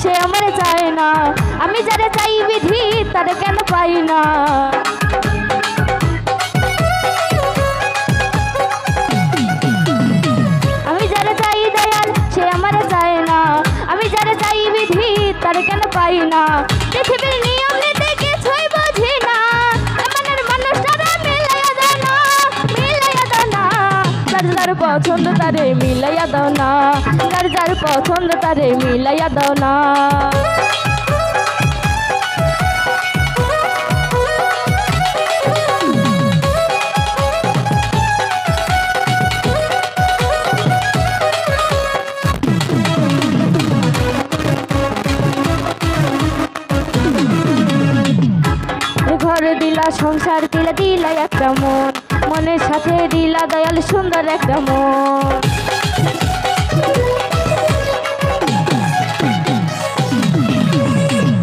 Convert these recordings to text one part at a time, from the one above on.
সে আমারে চায় না। আমি যারে চাই বিধি তারে কেন পাই না। আমি যারে চাই দয়াল সে আমারে চায় না। আমি যারে চাই বিধি তারে কেন পাই না। পৃথিবীর নিয়ম নীতি কিছুই বুঝি না। এমনের মানুষটারে মিলাইয়া দাও না, মিলাইয়া দাও না। যার যার পছন্দ তারে মিলাইয়া দাও না। যার যার পছন্দ তারে মিলাইয়া দাও না। ঘর দিলা সংসার দিলা দিলা একটা মন, মনের সাথে দিলা দয়াল সুন্দর একটা মন।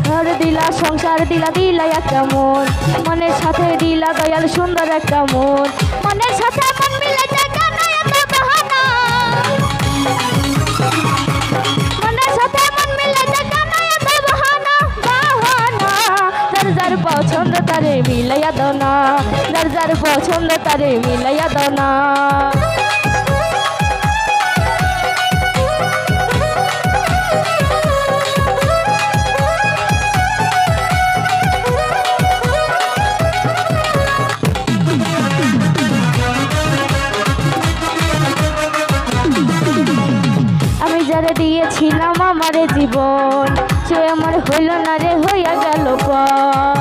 ঘর দিলা সংসার দিলা দিলা একটা মন, মনের সাথে দিলা দয়াল সুন্দর একটা মন। মনের সাথে মন মিলে যায় কেন এত বাহানা। মনের সাথে মন মিলে যায় কেন এত বাহানা, বাহানা। যার যার পছন্দ তারে মিলাইয়া দাও না। যার যার পছন্দ তারে মিলাইয়া দাও না। আমি যারে দিয়েছিলাম আমারে জীবন, সে আমার হইল না রে, হইয়া গেল পর।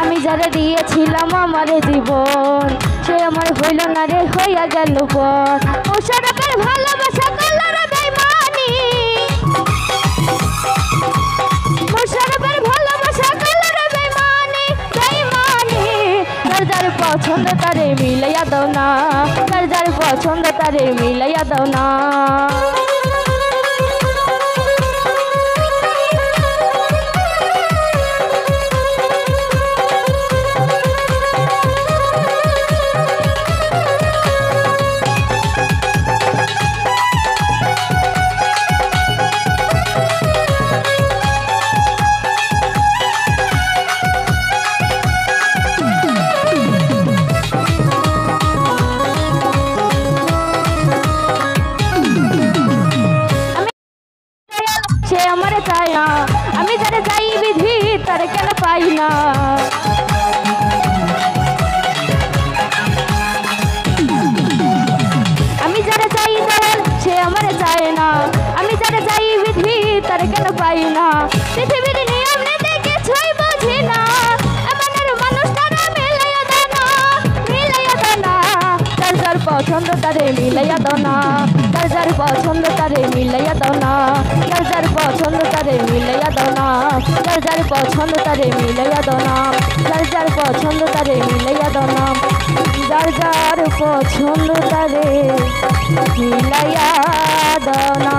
আমি যারে দিয়েছিলাম আমারে জীবন, সে আমার হইল না রে, হইয়া গেল পর। মুশারফের ভালোবাসা করল রে বেঈমানি। মুশারফের ভালোবাসা করল রে বেঈমানি, বেঈমানি। যার যার পছন্দ তারে মিলাইয়া দাও না। যার যার পছন্দ তারে মিলাইয়া দাও না। সে আমারে চায় না। আমি যারে চাই বিধি তারে কেন পাই না। আমি যারে চাই দয়াল সে আমারে চায় না। আমি যারে চাই বিধি তারে কেন পাই না। পৃথিবীর নিয়ম নীতি কিছুই বুঝি না। এমনের মানুষটারে মিলাইয়া দাও না, মিলাইয়া দাও না। যার যার পছন্দ তারে মিলাইয়া দাও না। যার যার পছন্দ তারে মিলাইয়া দাও না। যার যার পছন্দ তারে মিলাইয়া দাও না। যার যার পছন্দ তারে মিলাইয়া দাও না। যার যার পছন্দ তারে মিলাইয়া দাও না। যার যার পছন্দ তারে মিলাইয়া দাও না।